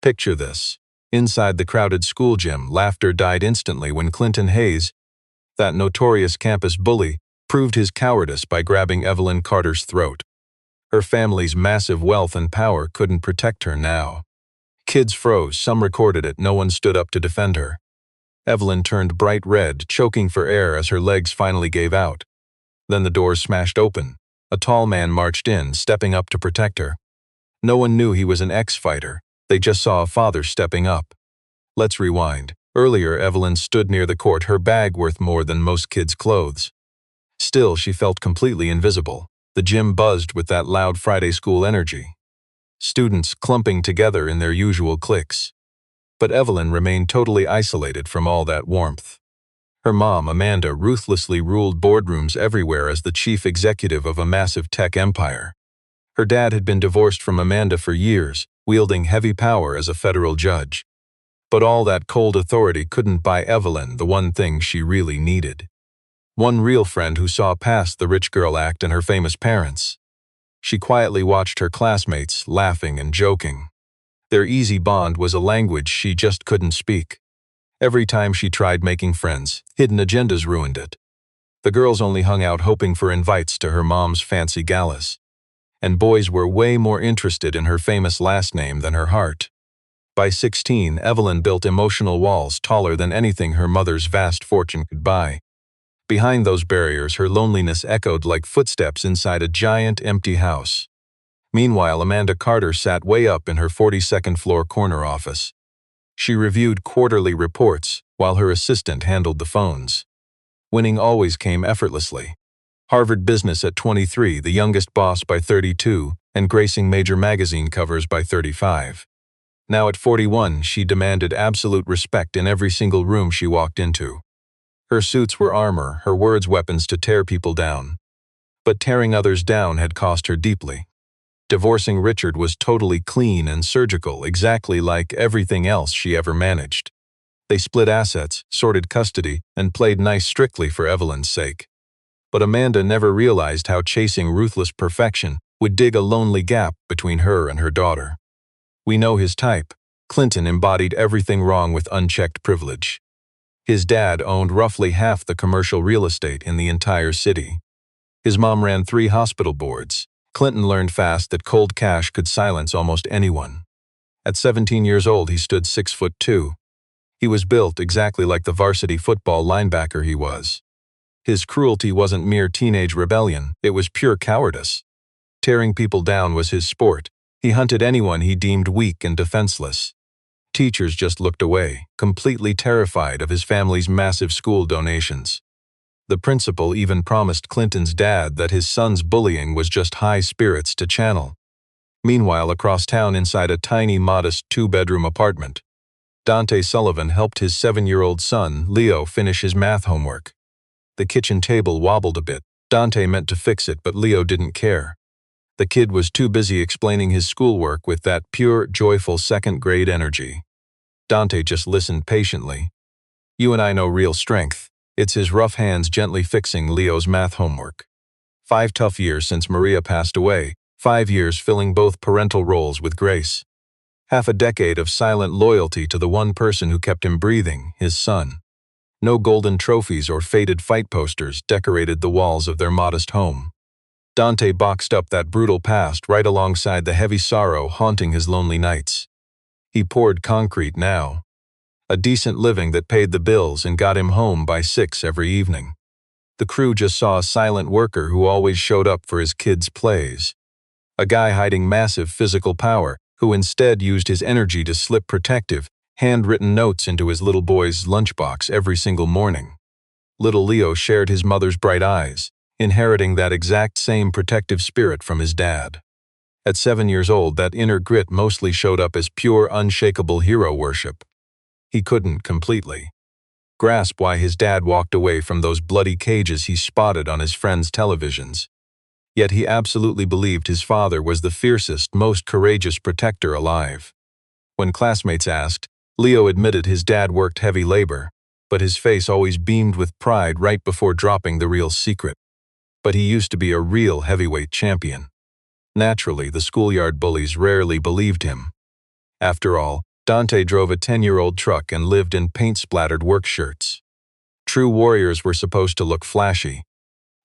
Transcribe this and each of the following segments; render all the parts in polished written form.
Picture this. Inside the crowded school gym, laughter died instantly when Clinton Hayes, that notorious campus bully, proved his cowardice by grabbing Evelyn Carter's throat. Her family's massive wealth and power couldn't protect her now. Kids froze, some recorded it, no one stood up to defend her. Evelyn turned bright red, choking for air as her legs finally gave out. Then the doors smashed open. A tall man marched in, stepping up to protect her. No one knew he was an ex-fighter. They just saw a father stepping up. Let's rewind. Earlier, Evelyn stood near the court, her bag worth more than most kids' clothes. Still, she felt completely invisible. The gym buzzed with that loud Friday school energy. Students clumping together in their usual cliques. But Evelyn remained totally isolated from all that warmth. Her mom, Amanda, ruthlessly ruled boardrooms everywhere as the chief executive of a massive tech empire. Her dad had been divorced from Amanda for years, wielding heavy power as a federal judge. But all that cold authority couldn't buy Evelyn the one thing she really needed. One real friend who saw past the rich girl act and her famous parents. She quietly watched her classmates, laughing and joking. Their easy bond was a language she just couldn't speak. Every time she tried making friends, hidden agendas ruined it. The girls only hung out hoping for invites to her mom's fancy galas. And boys were way more interested in her famous last name than her heart. By 16, Evelyn built emotional walls taller than anything her mother's vast fortune could buy. Behind those barriers, her loneliness echoed like footsteps inside a giant, empty house. Meanwhile, Amanda Carter sat way up in her 42nd floor corner office. She reviewed quarterly reports, while her assistant handled the phones. Winning always came effortlessly. Harvard Business at 23, the youngest boss by 32, and gracing major magazine covers by 35. Now at 41, she demanded absolute respect in every single room she walked into. Her suits were armor, her words weapons to tear people down. But tearing others down had cost her deeply. Divorcing Richard was totally clean and surgical, exactly like everything else she ever managed. They split assets, sorted custody, and played nice strictly for Evelyn's sake. But Amanda never realized how chasing ruthless perfection would dig a lonely gap between her and her daughter. We know his type. Clinton embodied everything wrong with unchecked privilege. His dad owned roughly half the commercial real estate in the entire city. His mom ran 3 hospital boards. Clinton learned fast that cold cash could silence almost anyone. At 17 years old, he stood 6'2". He was built exactly like the varsity football linebacker he was. His cruelty wasn't mere teenage rebellion, it was pure cowardice. Tearing people down was his sport. He hunted anyone he deemed weak and defenseless. Teachers just looked away, completely terrified of his family's massive school donations. The principal even promised Clinton's dad that his son's bullying was just high spirits to channel. Meanwhile, across town inside a tiny, modest 2-bedroom apartment, Dante Sullivan helped his 7-year-old son, Leo, finish his math homework. The kitchen table wobbled a bit. Dante meant to fix it, but Leo didn't care. The kid was too busy explaining his schoolwork with that pure, joyful second-grade energy. Dante just listened patiently. You and I know real strength. It's his rough hands gently fixing Leo's math homework. 5 tough years since Maria passed away, 5 years filling both parental roles with grace. Half a decade of silent loyalty to the one person who kept him breathing, his son. No golden trophies or faded fight posters decorated the walls of their modest home. Dante boxed up that brutal past right alongside the heavy sorrow haunting his lonely nights. He poured concrete now. A decent living that paid the bills and got him home by 6 every evening. The crew just saw a silent worker who always showed up for his kids' plays. A guy hiding massive physical power who instead used his energy to slip protective, handwritten notes into his little boy's lunchbox every single morning. Little Leo shared his mother's bright eyes, inheriting that exact same protective spirit from his dad. At 7 years old, that inner grit mostly showed up as pure, unshakable hero worship. He couldn't completely grasp why his dad walked away from those bloody cages he spotted on his friends' televisions. Yet he absolutely believed his father was the fiercest, most courageous protector alive. When classmates asked, Leo admitted his dad worked heavy labor, but his face always beamed with pride right before dropping the real secret. But he used to be a real heavyweight champion. Naturally, the schoolyard bullies rarely believed him. After all, Dante drove a 10-year-old truck and lived in paint-splattered work shirts. True warriors were supposed to look flashy.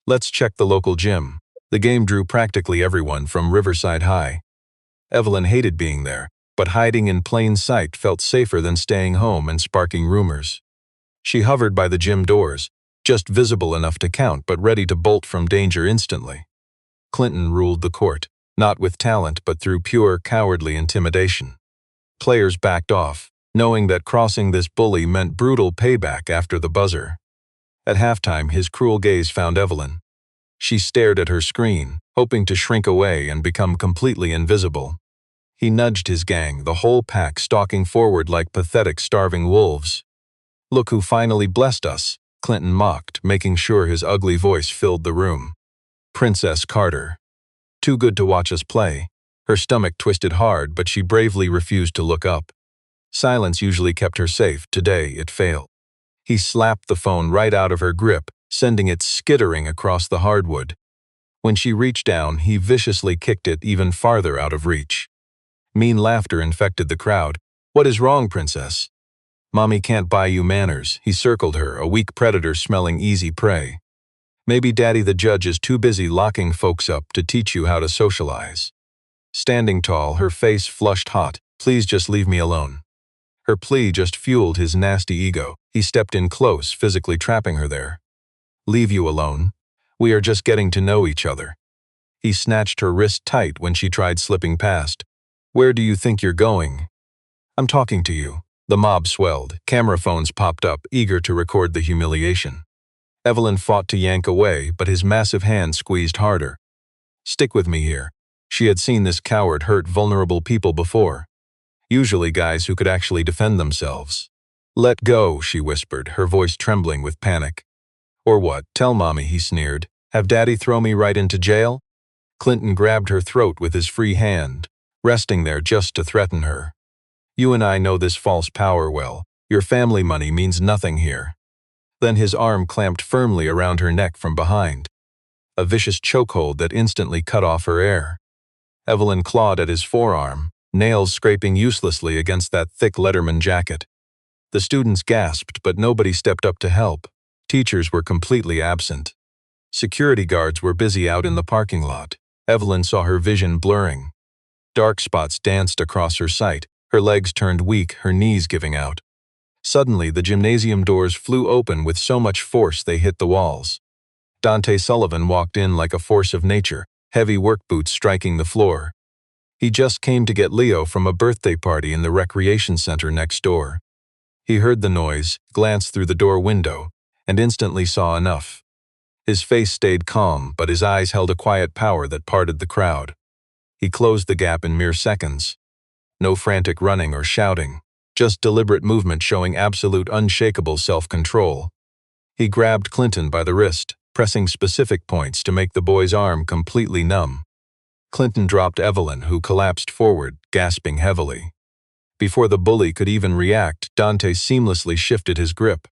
Let's check the local gym. The game drew practically everyone from Riverside High. Evelyn hated being there, but hiding in plain sight felt safer than staying home and sparking rumors. She hovered by the gym doors, just visible enough to count but ready to bolt from danger instantly. Clinton ruled the court, not with talent but through pure, cowardly intimidation. Players backed off, knowing that crossing this bully meant brutal payback after the buzzer. At halftime, his cruel gaze found Evelyn. She stared at her screen, hoping to shrink away and become completely invisible. He nudged his gang, the whole pack stalking forward like pathetic, starving wolves. "Look who finally blessed us," Clinton mocked, making sure his ugly voice filled the room. "Princess Carter. Too good to watch us play." Her stomach twisted hard, but she bravely refused to look up. Silence usually kept her safe. Today, it failed. He slapped the phone right out of her grip, sending it skittering across the hardwood. When she reached down, he viciously kicked it even farther out of reach. Mean laughter infected the crowd. "What is wrong, princess?" "Mommy can't buy you manners." He circled her, a weak predator smelling easy prey. "Maybe Daddy the judge is too busy locking folks up to teach you how to socialize." Standing tall, her face flushed hot. "Please just leave me alone." Her plea just fueled his nasty ego. He stepped in close, physically trapping her there. "Leave you alone? We are just getting to know each other." He snatched her wrist tight when she tried slipping past. "Where do you think you're going?" "I'm talking to you." The mob swelled. Camera phones popped up, eager to record the humiliation. Evelyn fought to yank away, but his massive hand squeezed harder. "Stick with me here." She had seen this coward hurt vulnerable people before. Usually guys who could actually defend themselves. "Let go," she whispered, her voice trembling with panic. "Or what? Tell Mommy," he sneered. "Have Daddy throw me right into jail?" Clinton grabbed her throat with his free hand, resting there just to threaten her. "You and I know this false power well. Your family money means nothing here." Then his arm clamped firmly around her neck from behind. A vicious chokehold that instantly cut off her air. Evelyn clawed at his forearm, nails scraping uselessly against that thick Letterman jacket. The students gasped, but nobody stepped up to help. Teachers were completely absent. Security guards were busy out in the parking lot. Evelyn saw her vision blurring. Dark spots danced across her sight, her legs turned weak, her knees giving out. Suddenly, the gymnasium doors flew open with so much force they hit the walls. Dante Sullivan walked in like a force of nature, heavy work boots striking the floor. He just came to get Leo from a birthday party in the recreation center next door. He heard the noise, glanced through the door window, and instantly saw enough. His face stayed calm, but his eyes held a quiet power that parted the crowd. He closed the gap in mere seconds. No frantic running or shouting, just deliberate movement showing absolute unshakable self-control. He grabbed Clinton by the wrist, pressing specific points to make the boy's arm completely numb. Clinton dropped Evelyn, who collapsed forward, gasping heavily. Before the bully could even react, Dante seamlessly shifted his grip.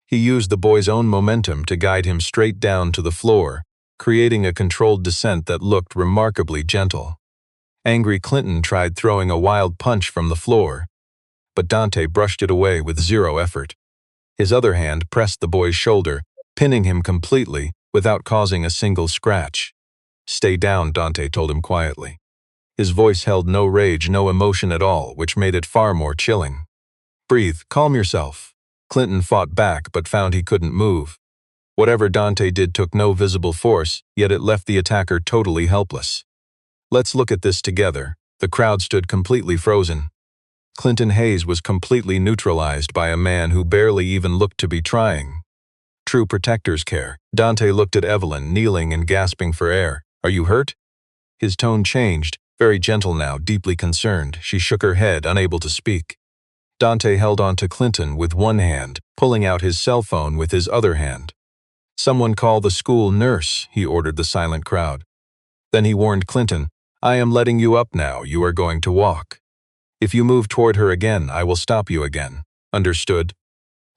He used the boy's own momentum to guide him straight down to the floor, creating a controlled descent that looked remarkably gentle. Angry Clinton tried throwing a wild punch from the floor, but Dante brushed it away with zero effort. His other hand pressed the boy's shoulder, pinning him completely without causing a single scratch. "Stay down," Dante told him quietly. His voice held no rage, no emotion at all, which made it far more chilling. "Breathe, calm yourself." Clinton fought back but found he couldn't move. Whatever Dante did took no visible force, yet it left the attacker totally helpless. "Let's look at this together." The crowd stood completely frozen. Clinton Hayes was completely neutralized by a man who barely even looked to be trying. True protector's care. Dante looked at Evelyn, kneeling and gasping for air. "Are you hurt?" His tone changed, very gentle now, deeply concerned. She shook her head, unable to speak. Dante held on to Clinton with one hand, pulling out his cell phone with his other hand. "Someone call the school nurse," he ordered the silent crowd. Then he warned Clinton, "I am letting you up now. You are going to walk. If you move toward her again, I will stop you again. Understood?"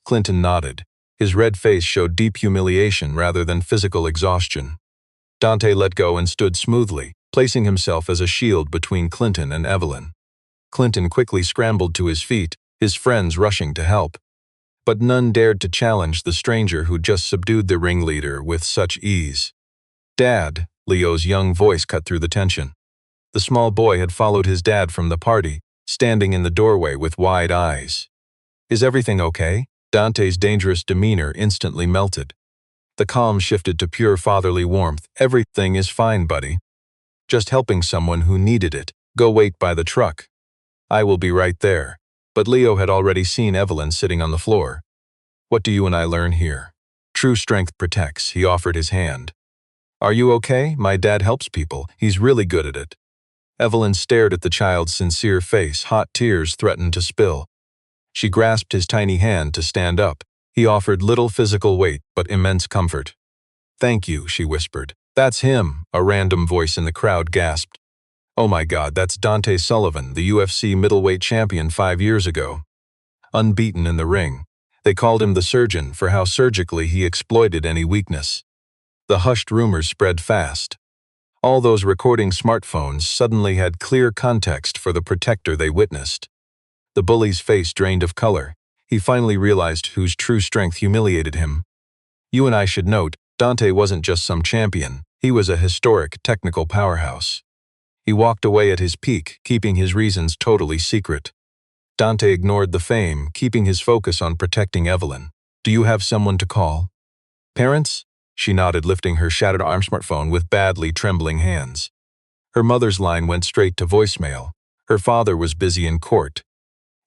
Clinton nodded. His red face showed deep humiliation rather than physical exhaustion. Dante let go and stood smoothly, placing himself as a shield between Clinton and Evelyn. Clinton quickly scrambled to his feet, his friends rushing to help. But none dared to challenge the stranger who just subdued the ringleader with such ease. "Dad," Leo's young voice cut through the tension. The small boy had followed his dad from the party, standing in the doorway with wide eyes. "Is everything okay?" Dante's dangerous demeanor instantly melted. The calm shifted to pure fatherly warmth. "Everything is fine, buddy. Just helping someone who needed it. Go wait by the truck. I will be right there." But Leo had already seen Evelyn sitting on the floor. "What do you and I learn here? True strength protects." He offered his hand. "Are you okay? My dad helps people. He's really good at it." Evelyn stared at the child's sincere face. Hot tears threatened to spill. She grasped his tiny hand to stand up. He offered little physical weight, but immense comfort. "Thank you," she whispered. "That's him," a random voice in the crowd gasped. "Oh my God, that's Dante Sullivan, the UFC middleweight champion 5 years ago. Unbeaten in the ring. They called him the surgeon for how surgically he exploited any weakness." The hushed rumors spread fast. All those recording smartphones suddenly had clear context for the protector they witnessed. The bully's face drained of color. He finally realized whose true strength humiliated him. "You and I should note, Dante wasn't just some champion. He was a historic, technical powerhouse. He walked away at his peak, keeping his reasons totally secret." Dante ignored the fame, keeping his focus on protecting Evelyn. "Do you have someone to call?" "Parents?" She nodded, lifting her shattered arm smartphone with badly trembling hands. Her mother's line went straight to voicemail. Her father was busy in court.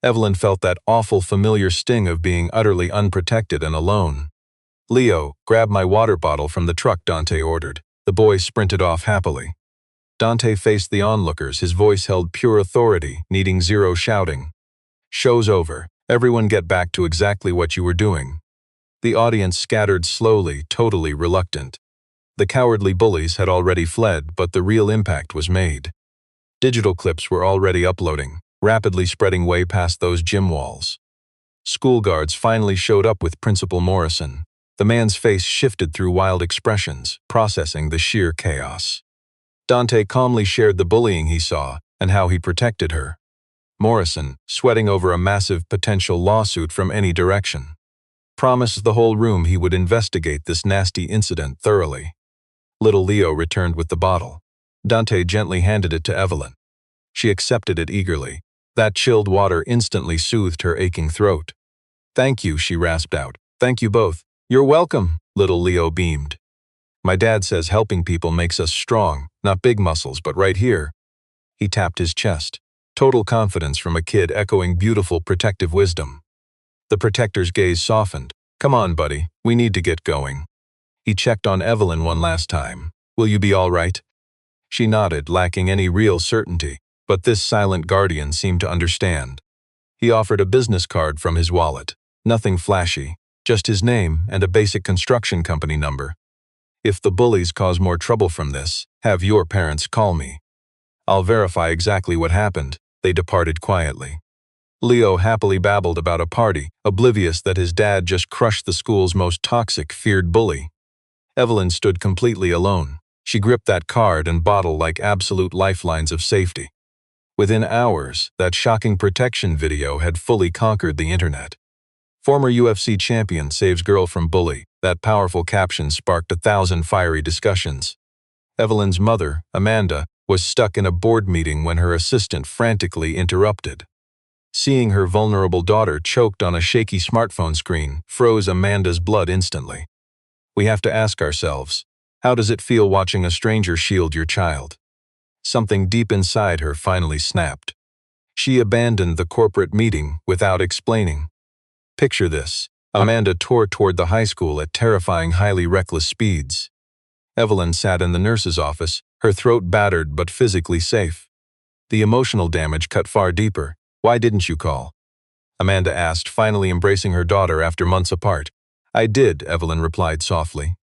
Evelyn felt that awful familiar sting of being utterly unprotected and alone. "Leo, grab my water bottle from the truck," Dante ordered. The boy sprinted off happily. Dante faced the onlookers, his voice held pure authority, needing zero shouting. "Show's over. Everyone get back to exactly what you were doing." The audience scattered slowly, totally reluctant. The cowardly bullies had already fled, but the real impact was made. Digital clips were already uploading, rapidly spreading way past those gym walls. School guards finally showed up with Principal Morrison. The man's face shifted through wild expressions, processing the sheer chaos. Dante calmly shared the bullying he saw and how he protected her. Morrison, sweating over a massive potential lawsuit from any direction, promised the whole room he would investigate this nasty incident thoroughly. Little Leo returned with the bottle. Dante gently handed it to Evelyn. She accepted it eagerly. That chilled water instantly soothed her aching throat. "Thank you," she rasped out. "Thank you both." "You're welcome," little Leo beamed. "My dad says helping people makes us strong, not big muscles, but right here." He tapped his chest. Total confidence from a kid echoing beautiful protective wisdom. The protector's gaze softened. "Come on, buddy, we need to get going." He checked on Evelyn one last time. "Will you be all right?" She nodded, lacking any real certainty, but this silent guardian seemed to understand. He offered a business card from his wallet. Nothing flashy, just his name and a basic construction company number. "If the bullies cause more trouble from this, have your parents call me. I'll verify exactly what happened." They departed quietly. Leo happily babbled about a party, oblivious that his dad just crushed the school's most toxic, feared bully. Evelyn stood completely alone. She gripped that card and bottle like absolute lifelines of safety. Within hours, that shocking protection video had fully conquered the internet. "Former UFC champion saves girl from bully." That powerful caption sparked 1,000 fiery discussions. Evelyn's mother, Amanda, was stuck in a board meeting when her assistant frantically interrupted. Seeing her vulnerable daughter choked on a shaky smartphone screen froze Amanda's blood instantly. We have to ask ourselves, how does it feel watching a stranger shield your child? Something deep inside her finally snapped. She abandoned the corporate meeting without explaining. Picture this. Amanda tore toward the high school at terrifying, highly reckless speeds. Evelyn sat in the nurse's office, her throat battered but physically safe. The emotional damage cut far deeper. "Why didn't you call?" Amanda asked, finally embracing her daughter after months apart. "I did," Evelyn replied softly.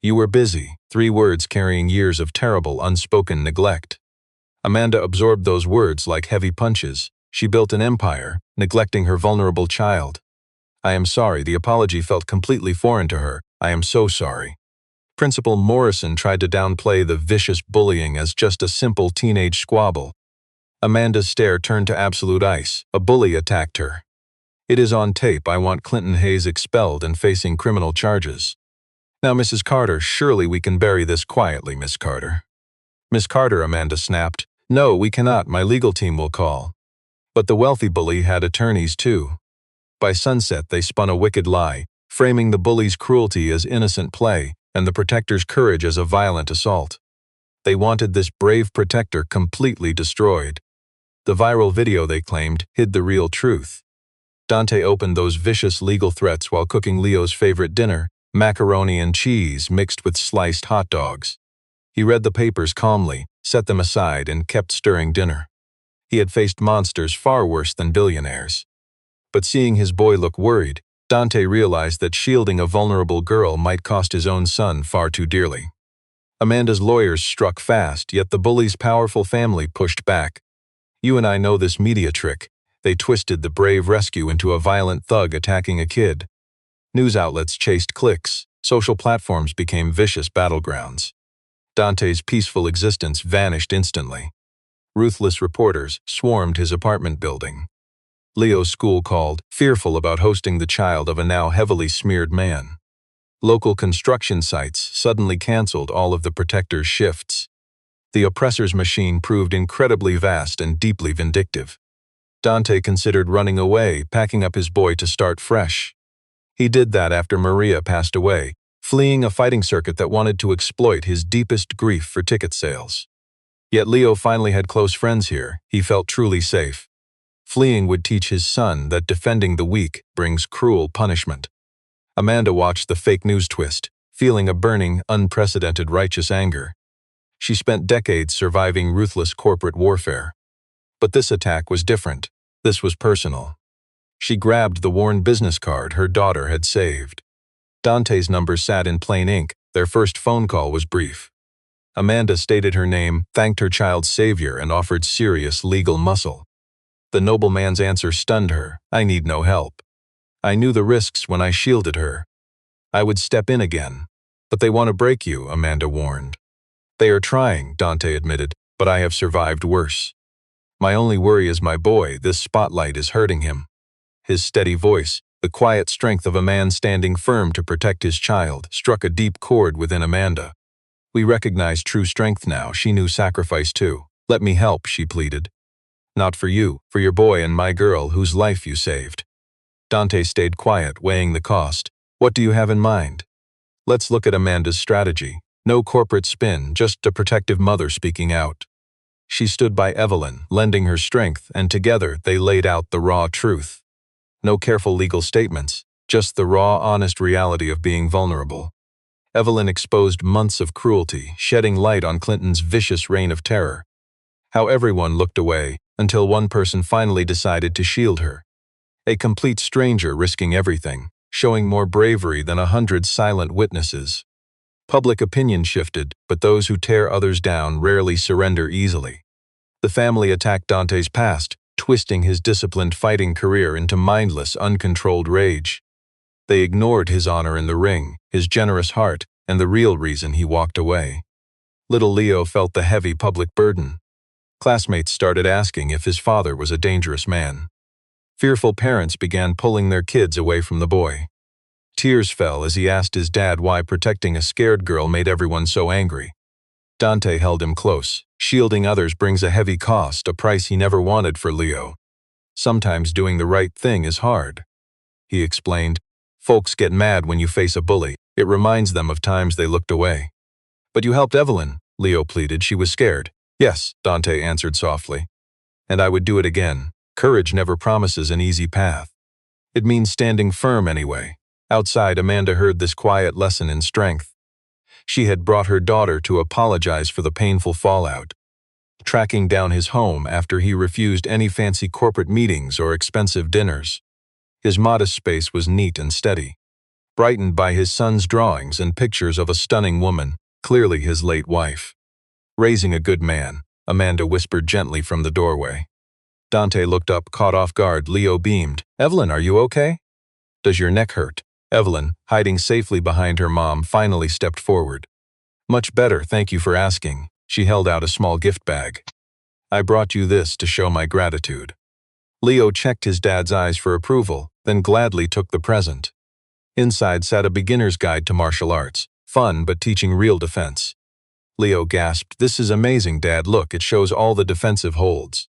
"You were busy," 3 words carrying years of terrible, unspoken neglect. Amanda absorbed those words like heavy punches. She built an empire, neglecting her vulnerable child. "I am sorry," the apology felt completely foreign to her. "I am so sorry." Principal Morrison tried to downplay the vicious bullying as just a simple teenage squabble. Amanda's stare turned to absolute ice. A bully attacked her. It is on tape. I want Clinton Hayes expelled and facing criminal charges. Now, Mrs. Carter, surely we can bury this quietly, Miss Carter. Miss Carter, Amanda snapped. No, we cannot. My legal team will call. But the wealthy bully had attorneys too. By sunset, they spun a wicked lie, framing the bully's cruelty as innocent play and the protector's courage as a violent assault. They wanted this brave protector completely destroyed. The viral video, they claimed, hid the real truth. Dante opened those vicious legal threats while cooking Leo's favorite dinner, macaroni and cheese mixed with sliced hot dogs. He read the papers calmly, set them aside, and kept stirring dinner. He had faced monsters far worse than billionaires. But seeing his boy look worried, Dante realized that shielding a vulnerable girl might cost his own son far too dearly. Amanda's lawyers struck fast, yet the bully's powerful family pushed back. You and I know this media trick. They twisted the brave rescue into a violent thug attacking a kid. News outlets chased clicks. Social platforms became vicious battlegrounds. Dante's peaceful existence vanished instantly. Ruthless reporters swarmed his apartment building. Leo's school called, fearful about hosting the child of a now heavily smeared man. Local construction sites suddenly canceled all of the protector's shifts. The oppressor's machine proved incredibly vast and deeply vindictive. Dante considered running away, packing up his boy to start fresh. He did that after Maria passed away, fleeing a fighting circuit that wanted to exploit his deepest grief for ticket sales. Yet Leo finally had close friends here. He felt truly safe. Fleeing would teach his son that defending the weak brings cruel punishment. Amanda watched the fake news twist, feeling a burning, unprecedented righteous anger. She spent decades surviving ruthless corporate warfare. But this attack was different. This was personal. She grabbed the worn business card her daughter had saved. Dante's number sat in plain ink. Their first phone call was brief. Amanda stated her name, thanked her child's savior, and offered serious legal muscle. The nobleman's answer stunned her. I need no help. I knew the risks when I shielded her. I would step in again. But they want to break you, Amanda warned. They are trying, Dante admitted, but I have survived worse. My only worry is my boy. This spotlight is hurting him. His steady voice, the quiet strength of a man standing firm to protect his child, struck a deep chord within Amanda. We recognize true strength now. She knew sacrifice too. Let me help, she pleaded. Not for you, for your boy and my girl whose life you saved. Dante stayed quiet, weighing the cost. What do you have in mind? Let's look at Amanda's strategy. No corporate spin, just a protective mother speaking out. She stood by Evelyn, lending her strength, and together they laid out the raw truth. No careful legal statements, just the raw, honest reality of being vulnerable. Evelyn exposed months of cruelty, shedding light on Clinton's vicious reign of terror. How everyone looked away, until one person finally decided to shield her. A complete stranger risking everything, showing more bravery than 100 silent witnesses. Public opinion shifted, but those who tear others down rarely surrender easily. The family attacked Dante's past, twisting his disciplined fighting career into mindless, uncontrolled rage. They ignored his honor in the ring, his generous heart, and the real reason he walked away. Little Leo felt the heavy public burden. Classmates started asking if his father was a dangerous man. Fearful parents began pulling their kids away from the boy. Tears fell as he asked his dad why protecting a scared girl made everyone so angry. Dante held him close. Shielding others brings a heavy cost, a price he never wanted for Leo. Sometimes doing the right thing is hard. He explained, folks get mad when you face a bully. It reminds them of times they looked away. But you helped Evelyn, Leo pleaded. She was scared. Yes, Dante answered softly. And I would do it again. Courage never promises an easy path. It means standing firm anyway. Outside, Amanda heard this quiet lesson in strength. She had brought her daughter to apologize for the painful fallout, tracking down his home after he refused any fancy corporate meetings or expensive dinners. His modest space was neat and steady, brightened by his son's drawings and pictures of a stunning woman, clearly his late wife. Raising a good man, Amanda whispered gently from the doorway. Dante looked up, caught off guard. Leo beamed. Evelyn, are you okay? Does your neck hurt? Evelyn, hiding safely behind her mom, finally stepped forward. Much better, thank you for asking. She held out a small gift bag. I brought you this to show my gratitude. Leo checked his dad's eyes for approval, then gladly took the present. Inside sat a beginner's guide to martial arts, fun but teaching real defense. Leo gasped, "This is amazing, Dad. Look, it shows all the defensive holds."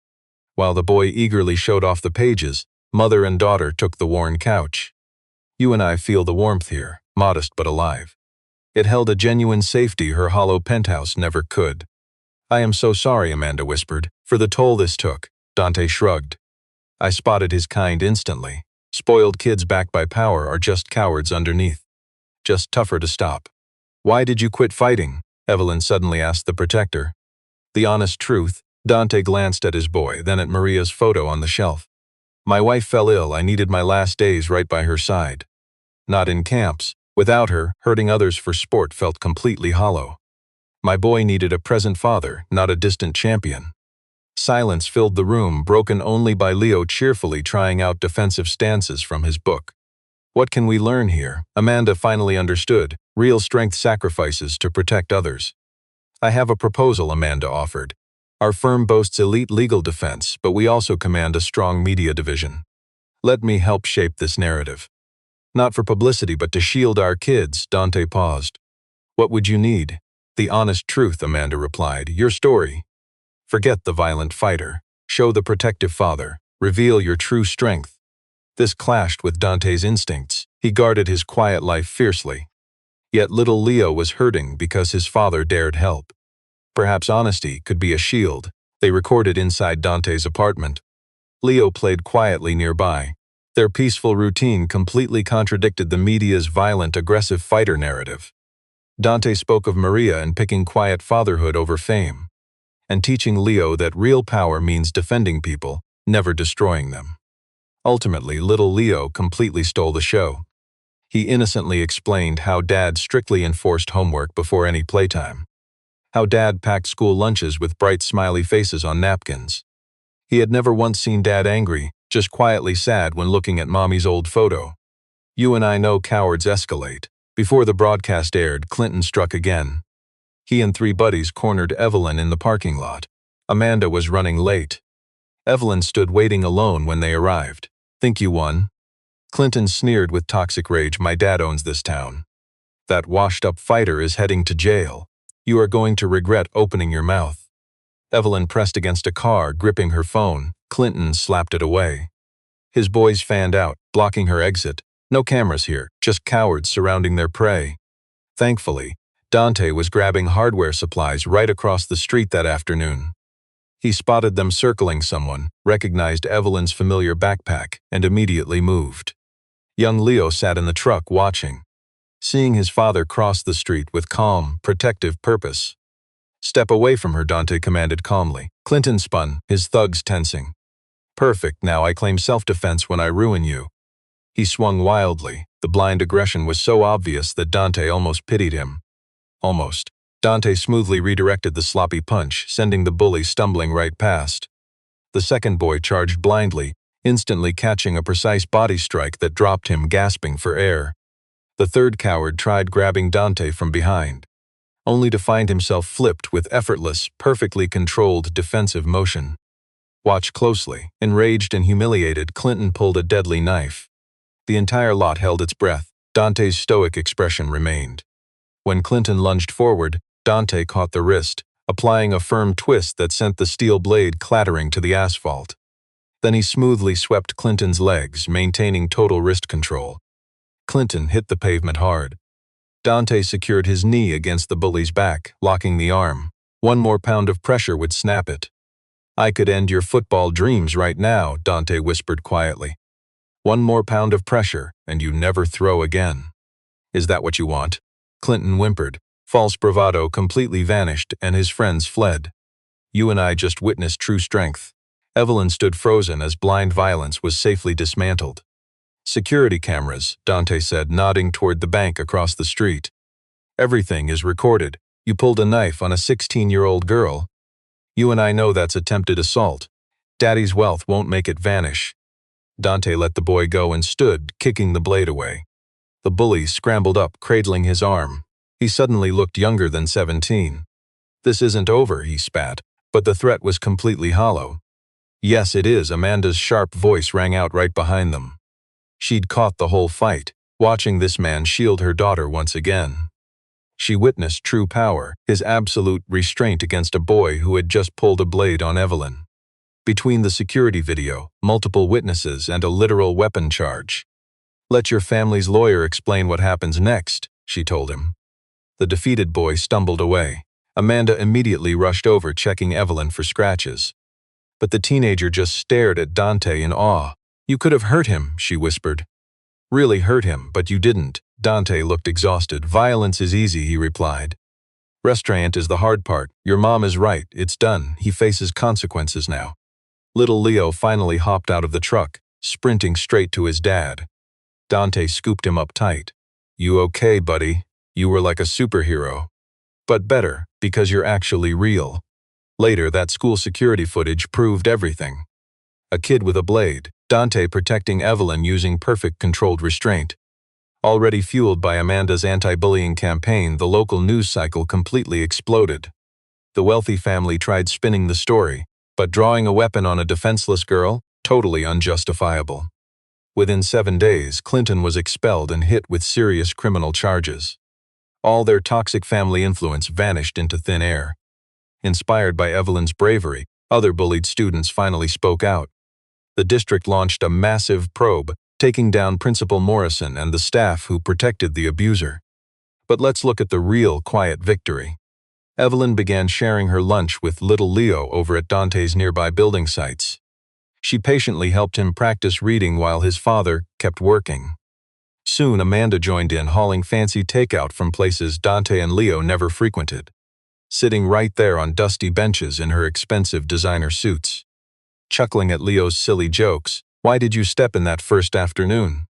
While the boy eagerly showed off the pages, mother and daughter took the worn couch. You and I feel the warmth here, modest but alive. It held a genuine safety her hollow penthouse never could. I am so sorry, Amanda whispered, for the toll this took. Dante shrugged. I spotted his kind instantly. Spoiled kids backed by power are just cowards underneath. Just tougher to stop. Why did you quit fighting? Evelyn suddenly asked the protector. The honest truth. Dante glanced at his boy, then at Maria's photo on the shelf. My wife fell ill. I needed my last days right by her side. Not in camps. Without her, hurting others for sport felt completely hollow. My boy needed a present father, not a distant champion. Silence filled the room, broken only by Leo cheerfully trying out defensive stances from his book. What can we learn here? Amanda finally understood. Real strength sacrifices to protect others. I have a proposal, Amanda offered. Our firm boasts elite legal defense, but we also command a strong media division. Let me help shape this narrative. Not for publicity, but to shield our kids. Dante paused. What would you need? The honest truth, Amanda replied. Your story. Forget the violent fighter. Show the protective father. Reveal your true strength. This clashed with Dante's instincts. He guarded his quiet life fiercely. Yet little Leo was hurting because his father dared help. Perhaps honesty could be a shield. They recorded inside Dante's apartment. Leo played quietly nearby. Their peaceful routine completely contradicted the media's violent, aggressive fighter narrative. Dante spoke of Maria and picking quiet fatherhood over fame, and teaching Leo that real power means defending people, never destroying them. Ultimately, little Leo completely stole the show. He innocently explained how Dad strictly enforced homework before any playtime. How Dad packed school lunches with bright smiley faces on napkins. He had never once seen Dad angry, just quietly sad when looking at Mommy's old photo. You and I know cowards escalate. Before the broadcast aired, Clinton struck again. He and 3 buddies cornered Evelyn in the parking lot. Amanda was running late. Evelyn stood waiting alone when they arrived. Think you won? Clinton sneered with toxic rage. My dad owns this town. That washed-up fighter is heading to jail. You are going to regret opening your mouth. Evelyn pressed against a car, gripping her phone. Clinton slapped it away. His boys fanned out, blocking her exit. No cameras here, just cowards surrounding their prey. Thankfully, Dante was grabbing hardware supplies right across the street that afternoon. He spotted them circling someone, recognized Evelyn's familiar backpack, and immediately moved. Young Leo sat in the truck watching, seeing his father cross the street with calm, protective purpose. Step away from her, Dante commanded calmly. Clinton spun, his thugs tensing. Perfect, now I claim self-defense when I ruin you. He swung wildly. The blind aggression was so obvious that Dante almost pitied him. Almost. Dante smoothly redirected the sloppy punch, sending the bully stumbling right past. The second boy charged blindly, instantly catching a precise body strike that dropped him gasping for air. The third coward tried grabbing Dante from behind, only to find himself flipped with effortless, perfectly controlled defensive motion. Watch closely. Enraged and humiliated, Clinton pulled a deadly knife. The entire lot held its breath. Dante's stoic expression remained. When Clinton lunged forward, Dante caught the wrist, applying a firm twist that sent the steel blade clattering to the asphalt. Then he smoothly swept Clinton's legs, maintaining total wrist control. Clinton hit the pavement hard. Dante secured his knee against the bully's back, locking the arm. One more pound of pressure would snap it. I could end your football dreams right now, Dante whispered quietly. One more pound of pressure, and you never throw again. Is that what you want? Clinton whimpered. False bravado completely vanished, and his friends fled. You and I just witnessed true strength. Evelyn stood frozen as blind violence was safely dismantled. Security cameras, Dante said, nodding toward the bank across the street. Everything is recorded. You pulled a knife on a 16-year-old girl. You and I know that's attempted assault. Daddy's wealth won't make it vanish. Dante let the boy go and stood, kicking the blade away. The bully scrambled up, cradling his arm. He suddenly looked younger than 17. This isn't over, he spat. But the threat was completely hollow. "Yes, it is," Amanda's sharp voice rang out right behind them. She'd caught the whole fight, watching this man shield her daughter once again. She witnessed true power, his absolute restraint against a boy who had just pulled a blade on Evelyn. Between the security video, multiple witnesses, and a literal weapon charge. "Let your family's lawyer explain what happens next," she told him. The defeated boy stumbled away. Amanda immediately rushed over, checking Evelyn for scratches. But the teenager just stared at Dante in awe. "You could have hurt him," she whispered. "Really hurt him, but you didn't." Dante looked exhausted. "Violence is easy," he replied. "Restraint is the hard part. Your mom is right. It's done. He faces consequences now." Little Leo finally hopped out of the truck, sprinting straight to his dad. Dante scooped him up tight. "You okay, buddy? You were like a superhero. But better, because you're actually real." Later, that school security footage proved everything. A kid with a blade, Dante protecting Evelyn using perfect controlled restraint. Already fueled by Amanda's anti-bullying campaign, the local news cycle completely exploded. The wealthy family tried spinning the story, but drawing a weapon on a defenseless girl, totally unjustifiable. Within 7 days, Clinton was expelled and hit with serious criminal charges. All their toxic family influence vanished into thin air. Inspired by Evelyn's bravery, other bullied students finally spoke out. The district launched a massive probe, taking down Principal Morrison and the staff who protected the abuser. But let's look at the real quiet victory. Evelyn began sharing her lunch with little Leo over at Dante's nearby building sites. She patiently helped him practice reading while his father kept working. Soon Amanda joined in, hauling fancy takeout from places Dante and Leo never frequented, sitting right there on dusty benches in her expensive designer suits. Chuckling at Leo's silly jokes, "Why did you step in that first afternoon?"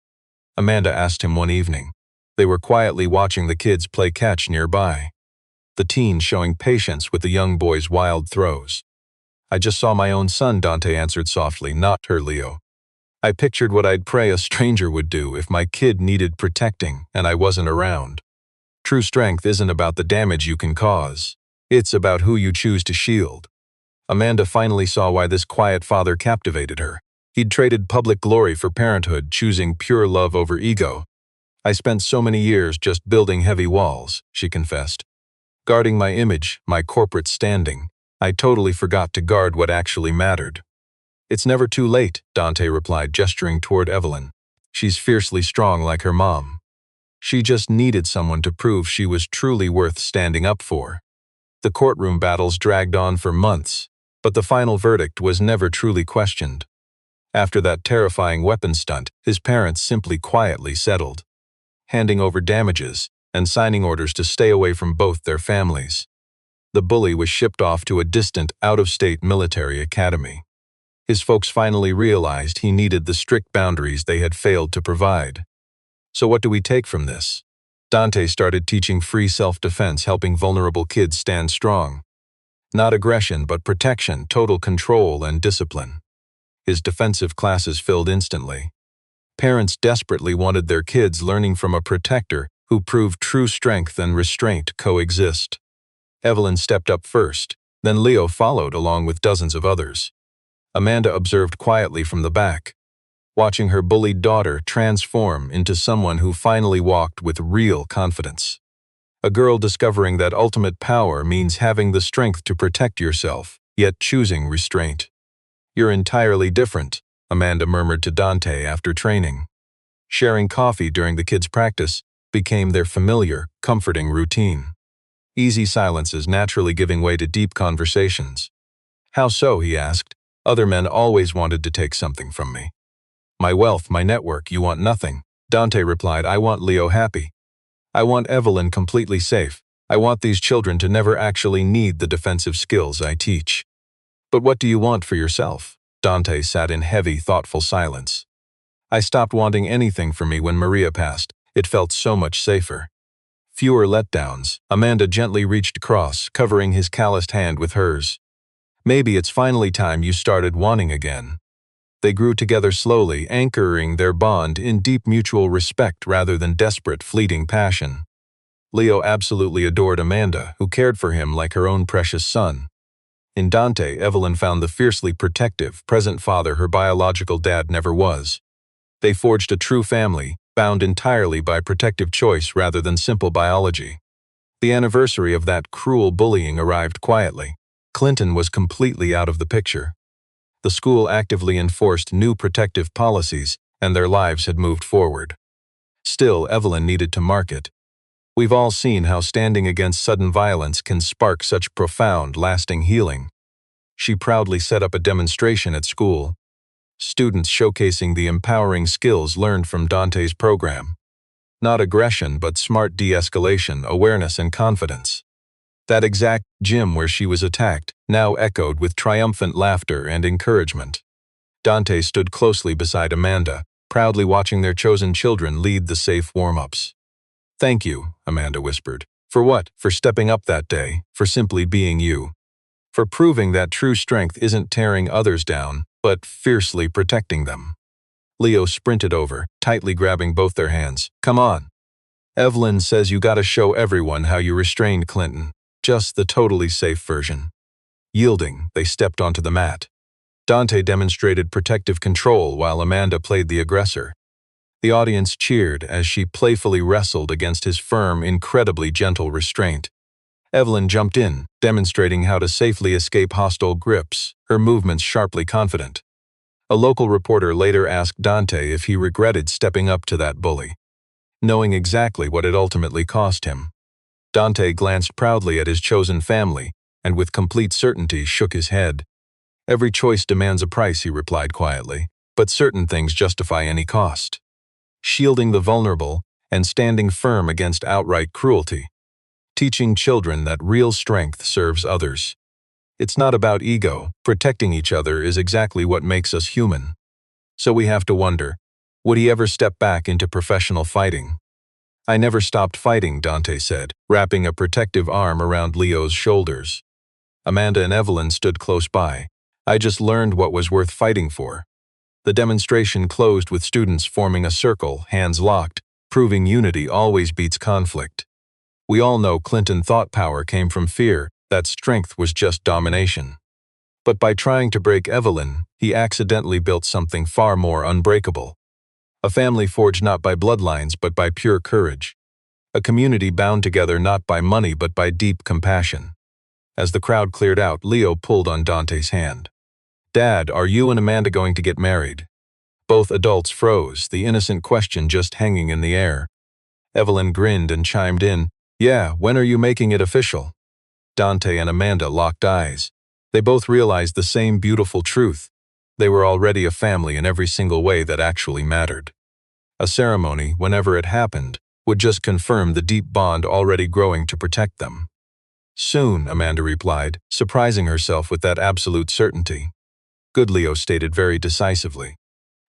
Amanda asked him one evening. They were quietly watching the kids play catch nearby, the teen showing patience with the young boy's wild throws. "I just saw my own son," Dante answered softly, "not her, Leo. I pictured what I'd pray a stranger would do if my kid needed protecting and I wasn't around." True strength isn't about the damage you can cause. It's about who you choose to shield. Amanda finally saw why this quiet father captivated her. He'd traded public glory for parenthood, choosing pure love over ego. "I spent so many years just building heavy walls," she confessed. "Guarding my image, my corporate standing. I totally forgot to guard what actually mattered." "It's never too late," Dante replied, gesturing toward Evelyn. "She's fiercely strong like her mom. She just needed someone to prove she was truly worth standing up for." The courtroom battles dragged on for months, but the final verdict was never truly questioned. After that terrifying weapon stunt, his parents simply quietly settled, handing over damages and signing orders to stay away from both their families. The bully was shipped off to a distant, out-of-state military academy. His folks finally realized he needed the strict boundaries they had failed to provide. So what do we take from this? Dante started teaching free self-defense, helping vulnerable kids stand strong. Not aggression, but protection, total control, and discipline. His defensive classes filled instantly. Parents desperately wanted their kids learning from a protector who proved true strength and restraint coexist. Evelyn stepped up first, then Leo followed along with dozens of others. Amanda observed quietly from the back, watching her bullied daughter transform into someone who finally walked with real confidence. A girl discovering that ultimate power means having the strength to protect yourself, yet choosing restraint. "You're entirely different," Amanda murmured to Dante after training. Sharing coffee during the kids' practice became their familiar, comforting routine. Easy silences naturally giving way to deep conversations. "How so?" he asked. "Other men always wanted to take something from me. My wealth, my network, you want nothing." Dante replied, "I want Leo happy. I want Evelyn completely safe. I want these children to never actually need the defensive skills I teach." "But what do you want for yourself?" Dante sat in heavy, thoughtful silence. "I stopped wanting anything for me when Maria passed. It felt so much safer." Fewer letdowns. Amanda gently reached across, covering his calloused hand with hers. "Maybe it's finally time you started wanting again." They grew together slowly, anchoring their bond in deep mutual respect rather than desperate, fleeting passion. Leo absolutely adored Amanda, who cared for him like her own precious son. In Dante, Evelyn found the fiercely protective, present father her biological dad never was. They forged a true family, bound entirely by protective choice rather than simple biology. The anniversary of that cruel bullying arrived quietly. Clinton was completely out of the picture. The school actively enforced new protective policies, and their lives had moved forward. Still, Evelyn needed to mark it. We've all seen how standing against sudden violence can spark such profound, lasting healing. She proudly set up a demonstration at school, students showcasing the empowering skills learned from Dante's program. Not aggression, but smart de-escalation, awareness, and confidence. That exact gym where she was attacked now echoed with triumphant laughter and encouragement. Dante stood closely beside Amanda, proudly watching their chosen children lead the safe warm-ups. "Thank you," Amanda whispered. "For what? For stepping up that day, for simply being you. For proving that true strength isn't tearing others down, but fiercely protecting them." Leo sprinted over, tightly grabbing both their hands. "Come on. Evelyn says you gotta show everyone how you restrained Clinton, just the totally safe version." Yielding, they stepped onto the mat. Dante demonstrated protective control while Amanda played the aggressor. The audience cheered as she playfully wrestled against his firm, incredibly gentle restraint. Evelyn jumped in, demonstrating how to safely escape hostile grips, her movements sharply confident. A local reporter later asked Dante if he regretted stepping up to that bully, knowing exactly what it ultimately cost him. Dante glanced proudly at his chosen family, and with complete certainty shook his head. "Every choice demands a price," he replied quietly, "but certain things justify any cost." Shielding the vulnerable and standing firm against outright cruelty. Teaching children that real strength serves others. It's not about ego. Protecting each other is exactly what makes us human. So we have to wonder, would he ever step back into professional fighting? "I never stopped fighting," Dante said, wrapping a protective arm around Leo's shoulders. Amanda and Evelyn stood close by. "I just learned what was worth fighting for." The demonstration closed with students forming a circle, hands locked, proving unity always beats conflict. We all know Clinton thought power came from fear, that strength was just domination. But by trying to break Evelyn, he accidentally built something far more unbreakable. A family forged not by bloodlines but by pure courage. A community bound together not by money but by deep compassion. As the crowd cleared out, Leo pulled on Dante's hand. "Dad, are you and Amanda going to get married?" Both adults froze, the innocent question just hanging in the air. Evelyn grinned and chimed in, "Yeah, when are you making it official?" Dante and Amanda locked eyes. They both realized the same beautiful truth. They were already a family in every single way that actually mattered. A ceremony, whenever it happened, would just confirm the deep bond already growing to protect them. "Soon," Amanda replied, surprising herself with that absolute certainty. "Good," Leo stated very decisively.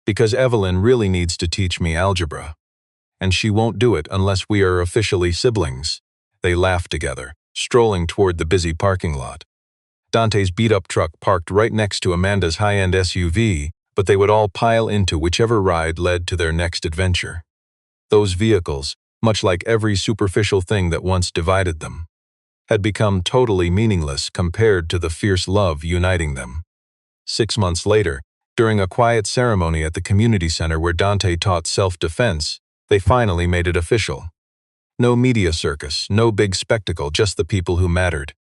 "Because Evelyn really needs to teach me algebra. And she won't do it unless we are officially siblings." They laughed together, strolling toward the busy parking lot. Dante's beat-up truck parked right next to Amanda's high-end SUV, but they would all pile into whichever ride led to their next adventure. Those vehicles, much like every superficial thing that once divided them, had become totally meaningless compared to the fierce love uniting them. 6 months later, during a quiet ceremony at the community center where Dante taught self-defense, they finally made it official. No media circus, no big spectacle, just the people who mattered.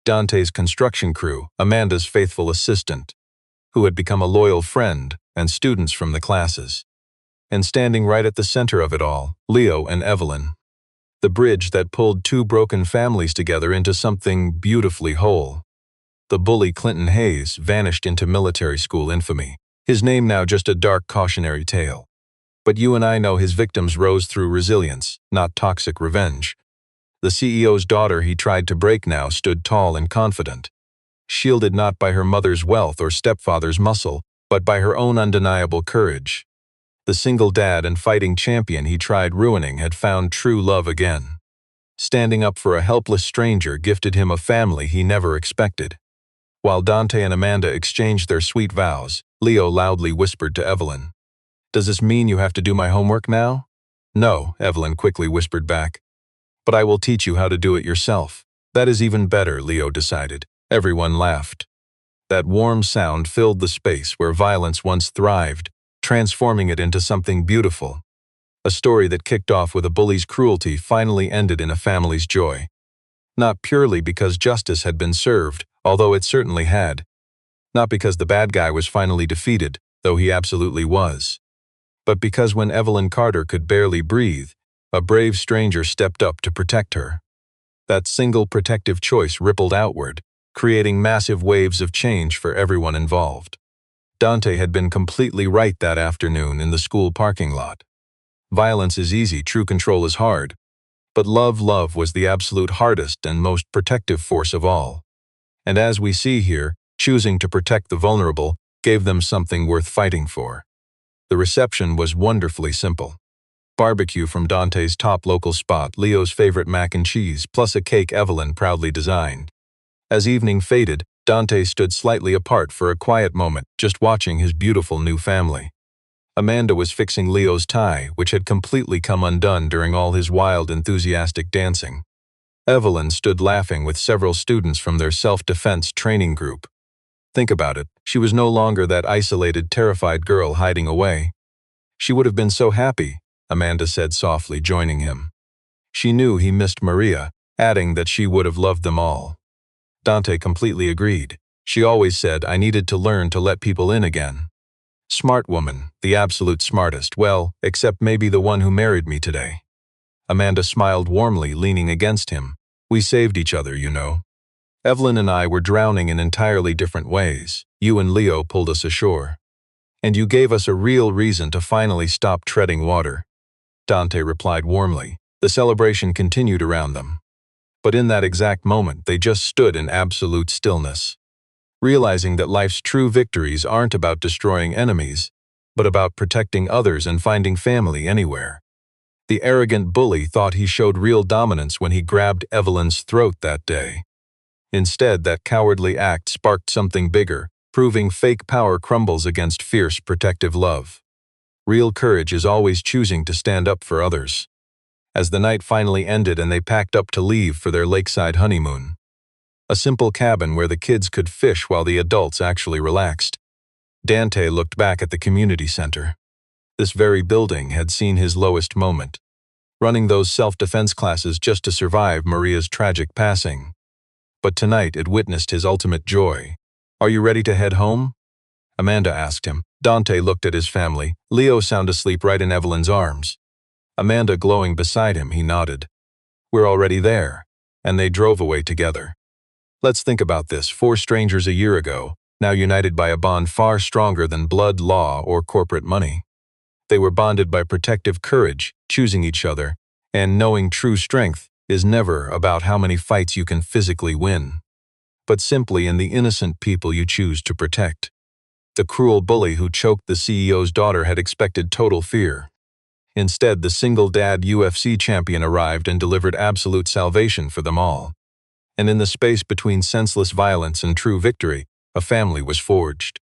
Dante's construction crew, Amanda's faithful assistant, who had become a loyal friend, and students from the classes. And standing right at the center of it all, Leo and Evelyn. The bridge that pulled two broken families together into something beautifully whole. The bully Clinton Hayes vanished into military school infamy, his name now just a dark cautionary tale. But you and I know his victims rose through resilience, not toxic revenge. The CEO's daughter he tried to break now stood tall and confident, shielded not by her mother's wealth or stepfather's muscle, but by her own undeniable courage. The single dad and fighting champion he tried ruining had found true love again. Standing up for a helpless stranger gifted him a family he never expected. While Dante and Amanda exchanged their sweet vows, Leo loudly whispered to Evelyn, "Does this mean you have to do my homework now?" "No," Evelyn quickly whispered back. "But I will teach you how to do it yourself." "That is even better," Leo decided. Everyone laughed. That warm sound filled the space where violence once thrived, transforming it into something beautiful. A story that kicked off with a bully's cruelty finally ended in a family's joy. Not purely because justice had been served, although it certainly had. Not because the bad guy was finally defeated, though he absolutely was. But because when Evelyn Carter could barely breathe, a brave stranger stepped up to protect her. That single protective choice rippled outward, creating massive waves of change for everyone involved. Dante had been completely right that afternoon in the school parking lot. Violence is easy, true control is hard. But love was the absolute hardest and most protective force of all. And as we see here, choosing to protect the vulnerable gave them something worth fighting for. The reception was wonderfully simple. Barbecue from Dante's top local spot, Leo's favorite mac and cheese, plus a cake Evelyn proudly designed. As evening faded, Dante stood slightly apart for a quiet moment, just watching his beautiful new family. Amanda was fixing Leo's tie, which had completely come undone during all his wild, enthusiastic dancing. Evelyn stood laughing with several students from their self-defense training group. Think about it, she was no longer that isolated, terrified girl hiding away. She would have been so happy, Amanda said softly, joining him. She knew he missed Maria, adding that she would have loved them all. Dante completely agreed. She always said I needed to learn to let people in again. Smart woman, the absolute smartest, well, except maybe the one who married me today. Amanda smiled warmly, leaning against him. We saved each other, you know. Evelyn and I were drowning in entirely different ways. You and Leo pulled us ashore. And you gave us a real reason to finally stop treading water. Dante replied warmly. The celebration continued around them. But in that exact moment, they just stood in absolute stillness, realizing that life's true victories aren't about destroying enemies, but about protecting others and finding family anywhere. The arrogant bully thought he showed real dominance when he grabbed Evelyn's throat that day. Instead, that cowardly act sparked something bigger, proving fake power crumbles against fierce, protective love. Real courage is always choosing to stand up for others. As the night finally ended and they packed up to leave for their lakeside honeymoon, a simple cabin where the kids could fish while the adults actually relaxed, Dante looked back at the community center. This very building had seen his lowest moment, running those self-defense classes just to survive Maria's tragic passing. But tonight it witnessed his ultimate joy. Are you ready to head home? Amanda asked him. Dante looked at his family, Leo sound asleep right in Evelyn's arms. Amanda glowing beside him, he nodded. We're already there. And they drove away together. Let's think about this, 4 strangers a year ago, now united by a bond far stronger than blood, law, or corporate money. They were bonded by protective courage, choosing each other, and knowing true strength is never about how many fights you can physically win, but simply in the innocent people you choose to protect. The cruel bully who choked the CEO's daughter had expected total fear. Instead, the single-dad UFC champion arrived and delivered absolute salvation for them all. And in the space between senseless violence and true victory, a family was forged.